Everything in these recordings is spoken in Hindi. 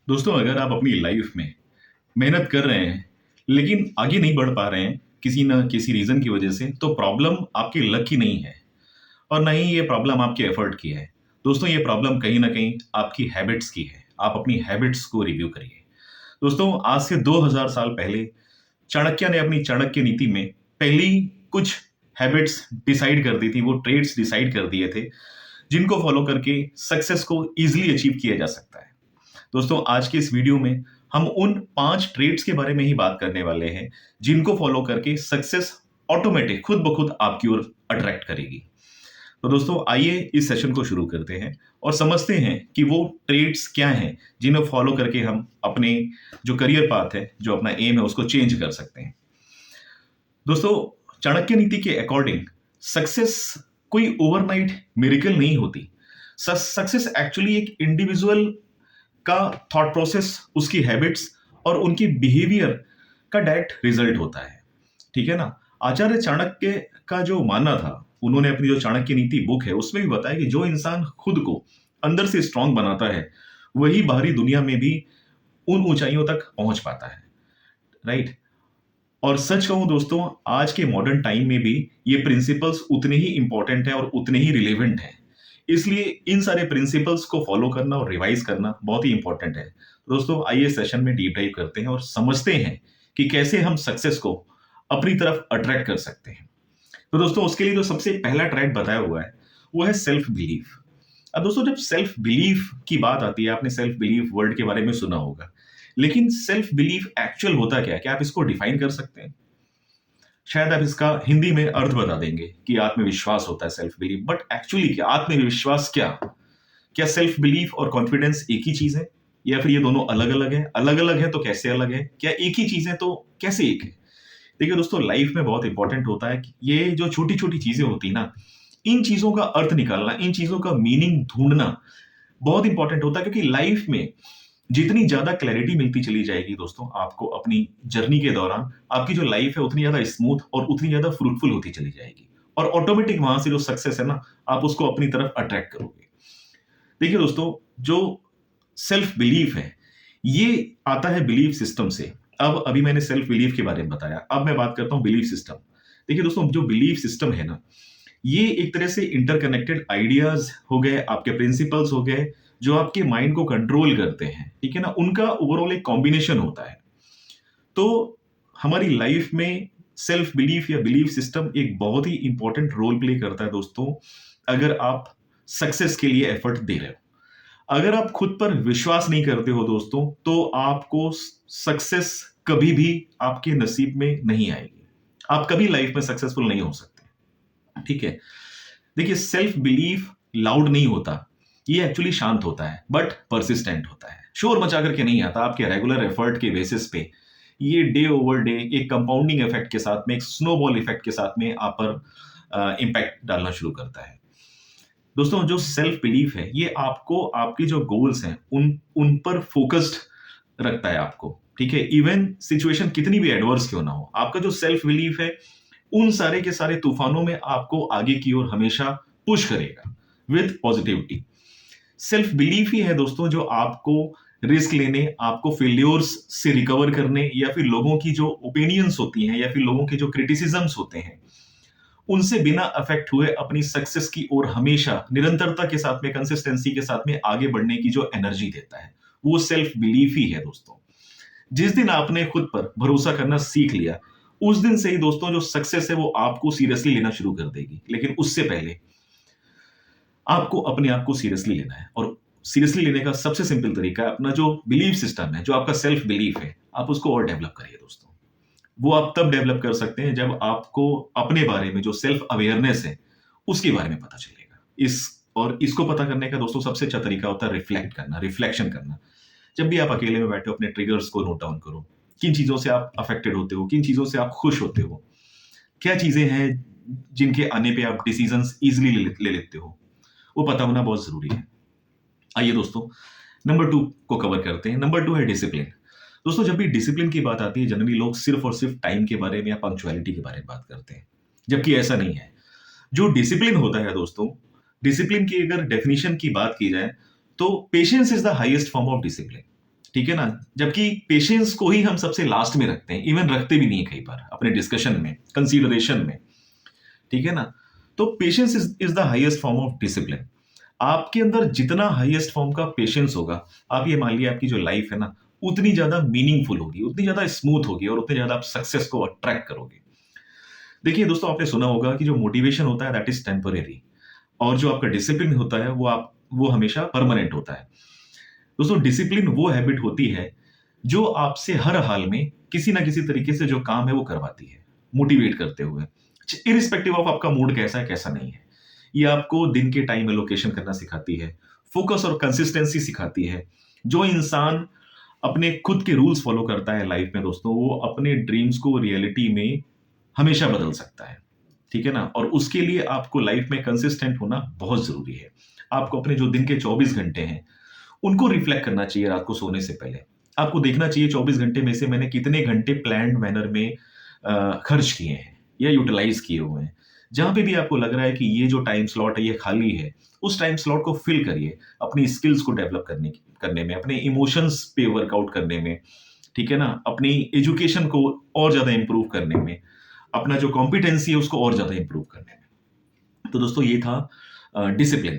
दोस्तों, अगर आप अपनी लाइफ में मेहनत कर रहे हैं लेकिन आगे नहीं बढ़ पा रहे हैं किसी ना किसी रीजन की वजह से, तो प्रॉब्लम आपकी लक की नहीं है और ना ही ये प्रॉब्लम आपके एफर्ट की है। दोस्तों, ये प्रॉब्लम कहीं ना कहीं आपकी हैबिट्स की है। आप अपनी हैबिट्स को रिव्यू करिए। दोस्तों, आज से 2000 साल पहले चाणक्य ने अपनी चाणक्य नीति में पहली कुछ हैबिट्स डिसाइड कर दी थी। वो ट्रेड्स डिसाइड कर दिए थे जिनको फॉलो करके सक्सेस को इजीली अचीव किया जा सकता है। दोस्तों, आज के इस वीडियो में हम उन 5 ट्रेड्स के बारे में ही बात करने वाले हैं जिनको फॉलो करके सक्सेस ऑटोमेटिक खुद ब खुद आपकी ओर अट्रैक्ट करेगी। तो दोस्तों, आइए इस सेशन को शुरू करते हैं और समझते हैं कि वो ट्रेड्स क्या हैं जिन्हें फॉलो करके हम अपने जो करियर पाथ है, जो अपना एम है, उसको चेंज कर सकते हैं। दोस्तों, चाणक्य नीति के अकॉर्डिंग सक्सेस कोई ओवरनाइट मिरेकल नहीं होती। सक्सेस एक्चुअली एक इंडिविजुअल का थॉट प्रोसेस, उसकी हैबिट्स और उनकी बिहेवियर का डायरेक्ट रिजल्ट होता है। ठीक है ना। आचार्य चाणक्य का जो मानना था, उन्होंने अपनी जो चाणक्य नीति बुक है उसमें भी बताया कि जो इंसान खुद को अंदर से स्ट्रांग बनाता है वही बाहरी दुनिया में भी उन ऊंचाइयों तक पहुंच पाता है। राइट। और सच कहूं दोस्तों, आज के मॉडर्न टाइम में भी ये प्रिंसिपल्स उतने ही इंपॉर्टेंट हैं और उतने ही रिलेवेंट हैं। इसलिए इन सारे प्रिंसिपल्स को फॉलो करना और रिवाइज करना बहुत ही इंपॉर्टेंट है। दोस्तों, आइए सेशन में डीप डाइव करते हैं और समझते हैं कि कैसे हम सक्सेस को अपनी तरफ अट्रैक्ट कर सकते हैं। तो दोस्तों, उसके लिए जो सबसे पहला ट्रेड बताया हुआ है वो है सेल्फ बिलीफ। अब दोस्तों, जब सेल्फ बिलीफ की बात आती है, आपने सेल्फ बिलीफ वर्ड के बारे में सुना होगा, लेकिन सेल्फ बिलीफ एक्चुअल होता क्या है? क्या आप इसको डिफाइन कर सकते हैं? शायद आप इसका हिंदी में अर्थ बता देंगे कि आत्मविश्वास होता है सेल्फ बिलीफ, बट एक्चुअली क्या आत्मविश्वास? क्या सेल्फ बिलीफ और कॉन्फिडेंस एक ही चीज है, या फिर ये दोनों अलग अलग है? अलग अलग है तो कैसे अलग है? क्या एक ही चीज है तो कैसे एक है? देखिए दोस्तों, लाइफ में बहुत इंपॉर्टेंट होता है कि ये जो छोटी छोटी चीजें होती है ना, इन चीजों का अर्थ निकालना, इन चीजों का मीनिंग ढूंढना बहुत इंपॉर्टेंट होता है, क्योंकि लाइफ में जितनी ज्यादा क्लैरिटी मिलती चली जाएगी दोस्तों आपको अपनी जर्नी के दौरान, आपकी जो लाइफ है उतनी ज्यादा स्मूथ और उतनी ज्यादा फ्रूटफुल होती चली जाएगी और ऑटोमेटिक वहां से जो सक्सेस है ना, आप उसको अपनी तरफ अट्रैक्ट करोगे। देखिए दोस्तों, जो सेल्फ बिलीफ है ये आता है बिलीफ सिस्टम से। अब अभी मैंने सेल्फ बिलीफ के बारे में बताया, अब मैं बात करता हूं बिलीफ सिस्टम। देखिए दोस्तों, जो बिलीफ सिस्टम है ना, ये एक तरह से इंटरकनेक्टेड आइडियाज हो गए, आपके प्रिंसिपल्स हो गए, जो आपके माइंड को कंट्रोल करते हैं। ठीक है ना। उनका ओवरऑल एक कॉम्बिनेशन होता है। तो हमारी लाइफ में सेल्फ बिलीफ या बिलीफ सिस्टम एक बहुत ही इंपॉर्टेंट रोल प्ले करता है दोस्तों, अगर आप सक्सेस के लिए एफर्ट दे रहे हो। अगर आप खुद पर विश्वास नहीं करते हो दोस्तों, तो आपको सक्सेस कभी भी आपके नसीब में नहीं आएगी। आप कभी लाइफ में सक्सेसफुल नहीं हो सकते। ठीक है। देखिए, सेल्फ बिलीफ लाउड नहीं होता, ये एक्चुअली शांत होता है बट परसिस्टेंट होता है। शोर मचा करके नहीं आता, आपके रेगुलर एफर्ट के बेसिस पे ये डे ओवर डे एक कंपाउंडिंग इफेक्ट के साथ में, एक स्नोबॉल इफेक्ट के साथ में आप पर इंपैक्ट डालना शुरू करता है। दोस्तों, जो सेल्फ बिलीफ है ये आपको आपकी जो गोल्स हैं उन उन पर फोकस्ड रखता है आपको। ठीक है। इवन सिचुएशन कितनी भी एडवर्स क्यों ना हो, आपका जो सेल्फ बिलीफ है उन सारे के सारे तूफानों में आपको आगे की ओर हमेशा पुश करेगा विद पॉजिटिविटी। सेल्फ बिलीफ ही है दोस्तों जो आपको रिस्क लेने, आपको फेल्योर्स से रिकवर करने, या फिर लोगों की जो ओपिनियंस होती हैं या फिर लोगों के जो क्रिटिसिज्म्स होते हैं उनसे बिना अफेक्ट हुए अपनी सक्सेस की ओर हमेशा निरंतरता के साथ में, कंसिस्टेंसी के साथ में आगे बढ़ने की जो एनर्जी देता है, वो सेल्फ बिलीफ ही है दोस्तों। जिस दिन आपने खुद पर भरोसा करना सीख लिया, उस दिन से ही दोस्तों जो सक्सेस है वो आपको सीरियसली लेना शुरू कर देगी। लेकिन उससे पहले आपको अपने आप को सीरियसली लेना है, और सीरियसली लेने का सबसे सिंपल तरीका है अपना जो बिलीफ सिस्टम है, जो आपका सेल्फ बिलीफ है, आप उसको और डेवलप करिए दोस्तों। वो आप तब डेवलप कर सकते हैं जब आपको अपने बारे में जो सेल्फ अवेयरनेस है उसके बारे में पता चलेगा। इसको पता करने का दोस्तों सबसे अच्छा तरीका होता है रिफ्लेक्ट करना, रिफ्लेक्शन करना। जब भी आप अकेले में बैठे हो, अपने ट्रिगर्स को नोट डाउन करो। किन चीजों से आप अफेक्टेड होते हो, किन चीजों से आप खुश होते हो, क्या चीजें हैं जिनके आने पे आप डिसीजंस इजीली ले लेते हो, वो पता होना बहुत जरूरी है। आइए दोस्तों, नंबर 2 को कवर करते हैं। नंबर 2 है डिसिप्लिन। दोस्तों, जब भी डिसिप्लिन की बात आती है, जनरली लोग सिर्फ और सिर्फ टाइम के बारे में या पंक्चुअलिटी के बारे में बात करते हैं, जबकि ऐसा नहीं है। जो डिसिप्लिन होता है दोस्तों, डिसिप्लिन की अगर डेफिनेशन की बात की जाए तो patience is the highest form of discipline. ठीक है ना? जबकि पेशेंस को ही हम सबसे लास्ट में रखते हैं, इवन रखते भी नहीं है कई बार अपने डिस्कशन में, कंसीडरेशन में, ठीक है ना? तो patience is the highest form of discipline. आपके अंदर जितना हाईएस्ट फॉर्म का पेशेंस होगा, आप ये मान लिया आपकी जो लाइफ है ना, उतनी ज्यादा मीनिंगफुल होगी, उतनी ज्यादा स्मूथ होगी और उतनी ज्यादा आप सक्सेस को अट्रैक्ट करोगे। देखिए दोस्तों, आपने सुना होगा कि जो मोटिवेशन होता है दैट इज टेम्परेरी, और जो आपका डिसिप्लिन होता है वो हमेशा परमानेंट होता है। दोस्तों, डिसिप्लिन वो हैबिट होती है जो आपसे हर हाल में किसी ना किसी तरीके से जो काम है वो करवाती है, मोटिवेट करते हुए, इरिस्पेक्टिव ऑफ आपका मूड कैसा है कैसा नहीं है। ये आपको दिन के टाइम एलोकेशन करना सिखाती है, फोकस और कंसिस्टेंसी सिखाती है। जो इंसान अपने खुद के रूल्स फॉलो करता है लाइफ में दोस्तों, वो अपने ड्रीम्स को रियलिटी में हमेशा बदल सकता है, ठीक है ना? और उसके लिए आपको लाइफ में कंसिस्टेंट होना बहुत जरूरी है। आपको अपने जो दिन के 24 घंटे हैं उनको रिफ्लेक्ट करना चाहिए रात को सोने से पहले। आपको देखना चाहिए 24 घंटे में से मैंने कितने घंटे प्लान्ड मैनर में खर्च किए हैं या यूटिलाइज किए हुए हैं। जहां पे भी आपको लग रहा है कि ये जो टाइम स्लॉट है ये खाली है, उस टाइम स्लॉट को फिल करिए अपनी स्किल्स को डेवलप करने में, अपने इमोशंस पे वर्कआउट करने में, ठीक है ना? अपनी एजुकेशन को और ज्यादा इंप्रूव करने में, अपना जो कॉम्पिटेंसी है उसको और ज्यादा इंप्रूव करने में। तो दोस्तों, ये था डिसिप्लिन।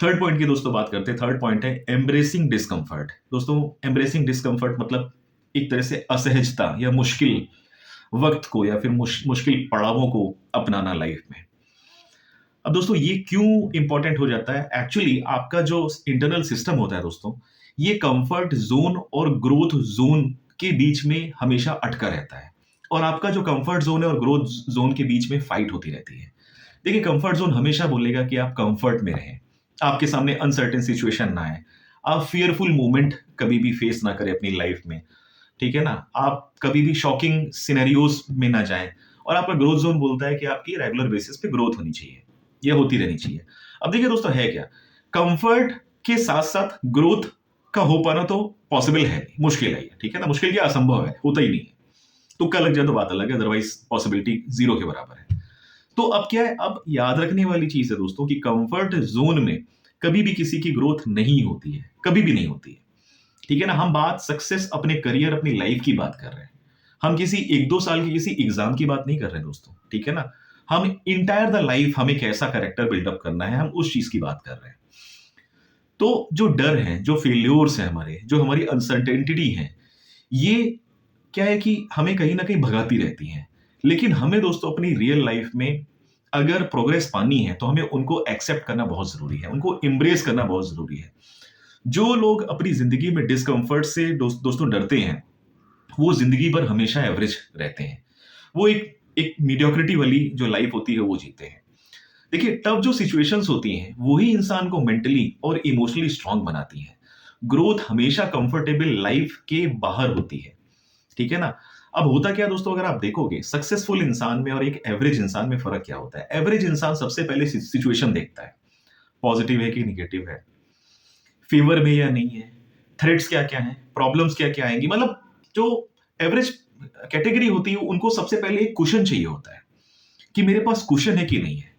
थर्ड पॉइंट की दोस्तों बात करते हैं। थर्ड पॉइंट है एम्ब्रेसिंग डिस्कम्फर्ट। दोस्तों, एम्ब्रेसिंग डिस्कम्फर्ट मतलब एक तरह से असहजता या मुश्किल वक्त को या फिर मुश्किल पड़ावों को अपनाना लाइफ में। अब दोस्तों, ये क्यों इंपॉर्टेंट हो जाता है? एक्चुअली आपका जो इंटरनल सिस्टम होता है दोस्तों, ये कंफर्ट जोन और ग्रोथ जोन के बीच में हमेशा अटका रहता है, और आपका जो कंफर्ट जोन है और ग्रोथ जोन के बीच में फाइट होती रहती है। देखिए, कंफर्ट जोन हमेशा बोलेगा कि आप कंफर्ट में रहें, आपके सामने अनसर्टेन सिचुएशन ना आए, आप फियरफुल मोमेंट कभी भी फेस ना करें अपनी लाइफ में, ठीक है ना? आप कभी भी शॉकिंग सिनेरियोज में ना जाएं। और आपका ग्रोथ जोन बोलता है कि आपकी रेगुलर बेसिस पे ग्रोथ होनी चाहिए, ये होती रहनी चाहिए। अब देखिए दोस्तों, है क्या, कंफर्ट के साथ साथ ग्रोथ का हो पाना तो पॉसिबल है नहीं, मुश्किल है ये, ठीक है ना? मुश्किल क्या, असंभव है, होता ही नहीं है। तुक्का लग जाए तो बात अलग है, अदरवाइज पॉसिबिलिटी जीरो के बराबर है। तो अब क्या है, अब याद रखने वाली चीज है दोस्तों कि कंफर्ट जोन में कभी भी किसी की ग्रोथ नहीं होती है, कभी भी नहीं होती है, ठीक है ना? हम बात सक्सेस, अपने करियर, अपनी लाइफ की बात कर रहे हैं। हम किसी 1-2 साल की किसी एग्जाम की बात नहीं कर रहे हैं दोस्तों, ठीक है ना? हम इंटायर द लाइफ हमें कैसा कैरेक्टर बिल्डअप करना है, हम उस चीज की बात कर रहे हैं। तो जो डर है, जो फेल्योर्स है हमारे, जो हमारी अनसर्टेनिटी है, ये क्या है कि हमें कहीं ना कहीं भगाती रहती हैं। लेकिन हमें दोस्तों अपनी रियल लाइफ में अगर प्रोग्रेस पानी है तो हमें उनको एक्सेप्ट करना बहुत जरूरी है, उनको एम्ब्रेस करना बहुत जरूरी है। जो लोग अपनी जिंदगी में डिस्कम्फर्ट से दोस्तों डरते हैं, वो जिंदगी भर हमेशा एवरेज रहते हैं। वो एक एक मीडियोक्रिटी वाली जो लाइफ होती है वो जीते हैं। देखिए, टफ जो सिचुएशंस होती हैं वही इंसान को मेंटली और इमोशनली स्ट्रांग बनाती हैं। ग्रोथ हमेशा कंफर्टेबल लाइफ के बाहर होती है, ठीक है ना? अब होता क्या दोस्तों, अगर आप देखोगे सक्सेसफुल इंसान में और एक एवरेज इंसान में फर्क क्या होता है। एवरेज इंसान सबसे पहले सिचुएशन देखता है, पॉजिटिव है कि निगेटिव है, फेवर में या नहीं है, थ्रेट्स क्या क्या है, प्रॉब्लम्स क्या क्या आएंगी। मतलब जो एवरेज कैटेगरी होती है उनको सबसे पहले एक कुशन चाहिए होता है कि मेरे पास कुशन है कि नहीं है।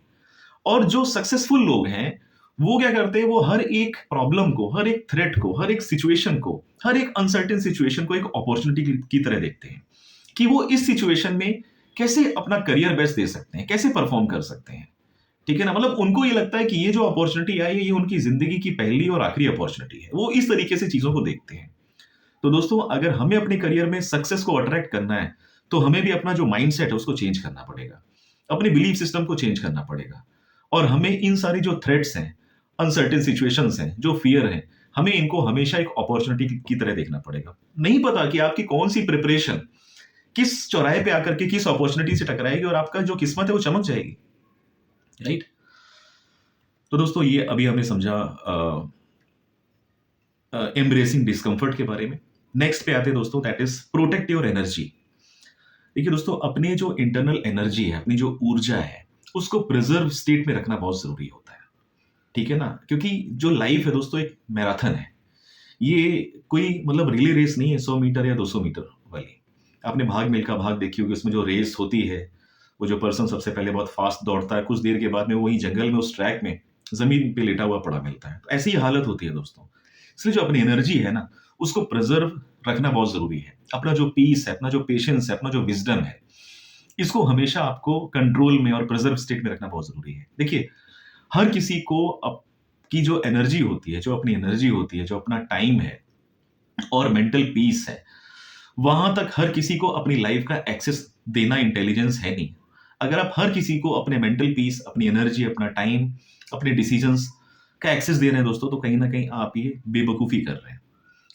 और जो सक्सेसफुल लोग हैं वो क्या करते हैं, वो हर एक प्रॉब्लम को, हर एक थ्रेट को, हर एक सिचुएशन को, हर एक अनसर्टेन सिचुएशन को एक अपॉर्चुनिटी की तरह देखते हैं कि वो इस सिचुएशन में कैसे अपना करियर बेस्ट दे सकते हैं, कैसे परफॉर्म कर सकते हैं, ठीक है ना? मतलब उनको ये लगता है कि ये जो अपॉर्चुनिटी आई है ये उनकी जिंदगी की पहली और आखिरी अपॉर्चुनिटी है। वो इस तरीके से चीजों को देखते हैं। तो दोस्तों, अगर हमें अपने करियर में सक्सेस को अट्रैक्ट करना है तो हमें भी अपना जो माइंडसेट है उसको चेंज करना पड़ेगा, अपने बिलीफ सिस्टम को चेंज करना पड़ेगा। और हमें इन सारी जो थ्रेट्स हैं, अनसर्टेन सिचुएशंस हैं, जो फियर है, हमें इनको हमेशा एक अपॉर्चुनिटी की तरह देखना पड़ेगा। नहीं पता कि आपकी कौन सी प्रिपरेशन किस चौराहे पे आकर के किस अपॉर्चुनिटी से टकराएगी और आपका जो किस्मत है वो चमक जाएगी, राइट? तो दोस्तों, ये अभी हमने समझा एम्ब्रेसिंग डिस्कम्फर्ट के बारे में। नेक्स्ट पे आते हैं दोस्तों, that is protect your energy. देखिए दोस्तों, अपने जो इंटरनल एनर्जी है, अपनी जो ऊर्जा है, उसको प्रिजर्व स्टेट में रखना बहुत जरूरी होता है, ठीक है ना? क्योंकि जो लाइफ है दोस्तों एक मैराथन है, ये कोई मतलब रिले रेस नहीं है 100 मीटर या 200 मीटर वाली। आपने भाग मिल्खा भाग देखी होगी, उसमें जो रेस होती है, वो जो पर्सन सबसे पहले बहुत फास्ट दौड़ता है, कुछ देर के बाद में वही जंगल में उस ट्रैक में जमीन पे लेटा हुआ पड़ा मिलता है। तो ऐसी ही हालत होती है दोस्तों। इसलिए जो अपनी एनर्जी है ना, उसको प्रिजर्व रखना बहुत जरूरी है। अपना जो पीस है, अपना जो पेशेंस है, अपना जो विजडम है, इसको हमेशा आपको कंट्रोल में और प्रिजर्व स्टेट में रखना बहुत जरूरी है। देखिए, हर किसी को की जो एनर्जी होती है, जो अपनी एनर्जी होती है, जो अपना टाइम है और मेंटल पीस है, वहां तक हर किसी को अपनी लाइफ का एक्सेस देना इंटेलिजेंस है नहीं। अगर आप हर किसी को अपने मेंटल पीस, अपनी एनर्जी, अपना टाइम, अपने डिसीजंस का एक्सेस दे रहे हैं दोस्तों, तो कहीं ना कहीं आप ये बेवकूफी कर रहे हैं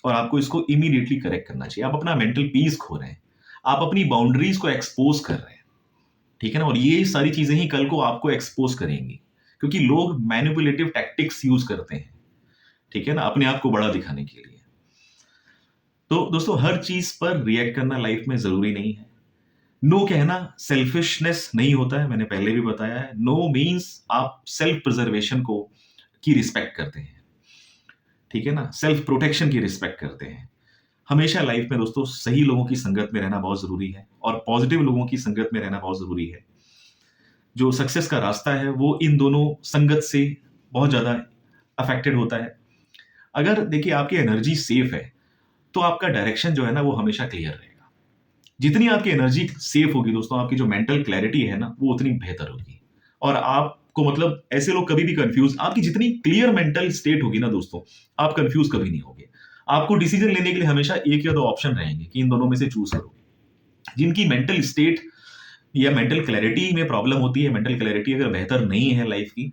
और आपको इसको इमीडिएटली करेक्ट करना चाहिए। आप अपना मेंटल पीस खो रहे हैं, आप अपनी बाउंड्रीज को एक्सपोज कर रहे हैं, ठीक है ना। और ये सारी चीजें ही कल को आपको एक्सपोज करेंगी, क्योंकि लोग मैनिपुलेटिव टैक्टिक्स यूज करते हैं, ठीक है ना, अपने आप को बड़ा दिखाने के लिए। तो दोस्तों, हर चीज पर रिएक्ट करना लाइफ में जरूरी नहीं है। नो कहना सेल्फिशनेस नहीं होता है, मैंने पहले भी बताया है। नो मीन्स आप सेल्फ प्रिजर्वेशन को की रिस्पेक्ट करते हैं, ठीक है ना, सेल्फ प्रोटेक्शन की रिस्पेक्ट करते हैं। हमेशा लाइफ में दोस्तों सही लोगों की संगत में रहना बहुत जरूरी है और पॉजिटिव लोगों की संगत में रहना बहुत जरूरी है। जो सक्सेस का रास्ता है वो इन दोनों संगत से बहुत ज्यादा अफेक्टेड होता है। अगर देखिए आपकी एनर्जी सेफ है तो आपका डायरेक्शन जो है ना वो हमेशा क्लियर रहेगा। जितनी आपकी एनर्जी सेफ होगी दोस्तों, आपकी जो मेंटल क्लैरिटी है ना वो उतनी बेहतर होगी। और आपको मतलब ऐसे लोग कभी भी कंफ्यूज, आपकी जितनी क्लियर मेंटल स्टेट होगी ना दोस्तों, आप कंफ्यूज कभी नहीं होगे। आपको डिसीजन लेने के लिए हमेशा एक या दो ऑप्शन रहेंगे कि इन दोनों में से चूज करो। जिनकी मेंटल स्टेट या मेंटल क्लैरिटी में प्रॉब्लम होती है, मेंटल क्लैरिटी अगर बेहतर नहीं है लाइफ की,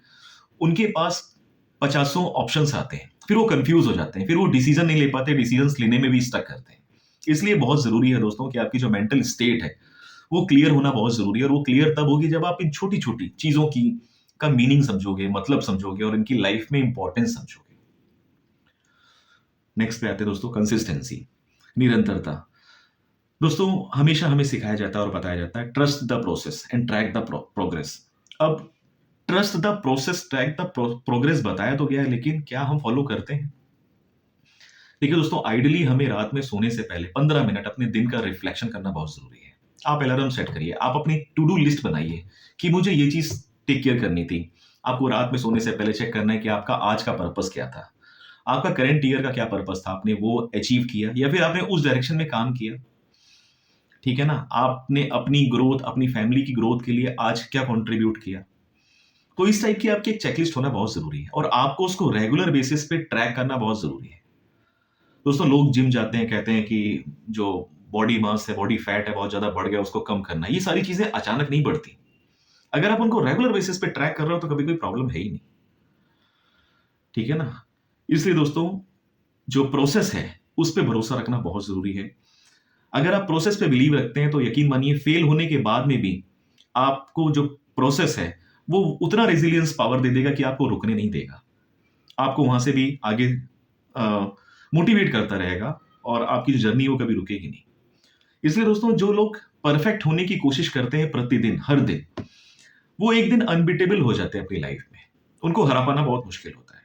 उनके पास पचासों ऑप्शंस आते हैं, फिर वो कंफ्यूज हो जाते हैं, फिर वो डिसीजन नहीं ले पाते, डिसीजन लेने में भी स्टक करते हैं। इसलिए बहुत जरूरी है दोस्तों कि आपकी जो मेंटल स्टेट है वो क्लियर होना बहुत जरूरी है। और वो क्लियर तब होगी जब आप इन छोटी छोटी चीजों की का मीनिंग समझोगे, मतलब समझोगे और इनकी लाइफ में इंपॉर्टेंस समझोगे। नेक्स्ट पे आते हैं दोस्तों, कंसिस्टेंसी, निरंतरता। दोस्तों, हमेशा हमें सिखाया जाता है और बताया जाता है, trust the process and track the progress. अब trust the process, track the progress बताया तो गया है, लेकिन क्या हम फॉलो करते हैं? देखिए दोस्तों, आइडियली हमें रात में सोने से पहले 15 मिनट अपने दिन का रिफ्लेक्शन करना बहुत जरूरी है। आप अलार्म सेट करिए, आप अपनी टू डू लिस्ट बनाइए कि मुझे ये चीज टेक केयर करनी थी। आपको रात में सोने से पहले चेक करना है कि आपका आज का पर्पस क्या था, आपका करंट ईयर का क्या पर्पस था, आपने वो अचीव किया या फिर आपने उस डायरेक्शन में काम किया, ठीक है ना। आपने अपनी ग्रोथ, अपनी फैमिली की ग्रोथ के लिए आज क्या कंट्रीब्यूट किया। तो इस टाइप की आपकी एक चेकलिस्ट होना बहुत जरूरी है और आपको उसको रेगुलर बेसिस पे ट्रैक करना बहुत जरूरी है। दोस्तों, लोग जिम जाते हैं, कहते हैं कि जो बॉडी मास है, बॉडी फैट है, बहुत ज्यादा बढ़ गया, उसको कम करना है। ये सारी चीजें अचानक नहीं बढ़ती। अगर आप उनको रेगुलर बेसिस पे ट्रैक कर रहे हो तो कभी कोई प्रॉब्लम है ही नहीं, ठीक है ना। इसलिए दोस्तों, जो प्रोसेस है उस पर भरोसा रखना बहुत जरूरी है। अगर आप प्रोसेस पे बिलीव रखते हैं तो यकीन मानिए, फेल होने के बाद में भी आपको जो प्रोसेस है वो उतना रेजिलियंस पावर दे देगा कि आपको रुकने नहीं देगा, आपको वहां से भी आगे मोटिवेट करता रहेगा और आपकी जो जर्नी है वो कभी रुकेगी नहीं। इसलिए दोस्तों, जो लोग परफेक्ट होने की कोशिश करते हैं प्रतिदिन, हर दिन, वो एक दिन अनबीटेबल हो जाते हैं अपनी लाइफ में। उनको हरा पाना बहुत मुश्किल होता है।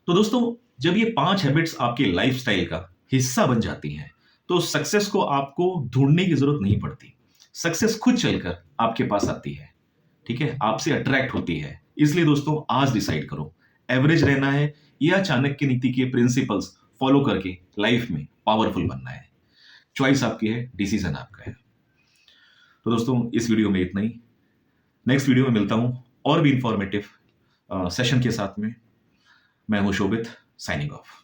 तो दोस्तों, जब ये 5 हैबिट्स आपके लाइफस्टाइल का हिस्सा बन जाती हैं तो सक्सेस को आपको ढूंढने की जरूरत नहीं पड़ती। सक्सेस खुद चलकर आपके पास आती है, ठीक है, आपसे अट्रैक्ट होती है। इसलिए दोस्तों, आज डिसाइड करो, एवरेज रहना है या चाणक्य नीति के प्रिंसिपल्स फॉलो करके लाइफ में पावरफुल बनना है। चॉइस आपकी है, डिसीजन आपका है। तो दोस्तों, इस वीडियो में इतना ही। नेक्स्ट वीडियो में मिलता हूं और भी इंफॉर्मेटिव सेशन के साथ में। मैं हूं शोभित, साइनिंग ऑफ।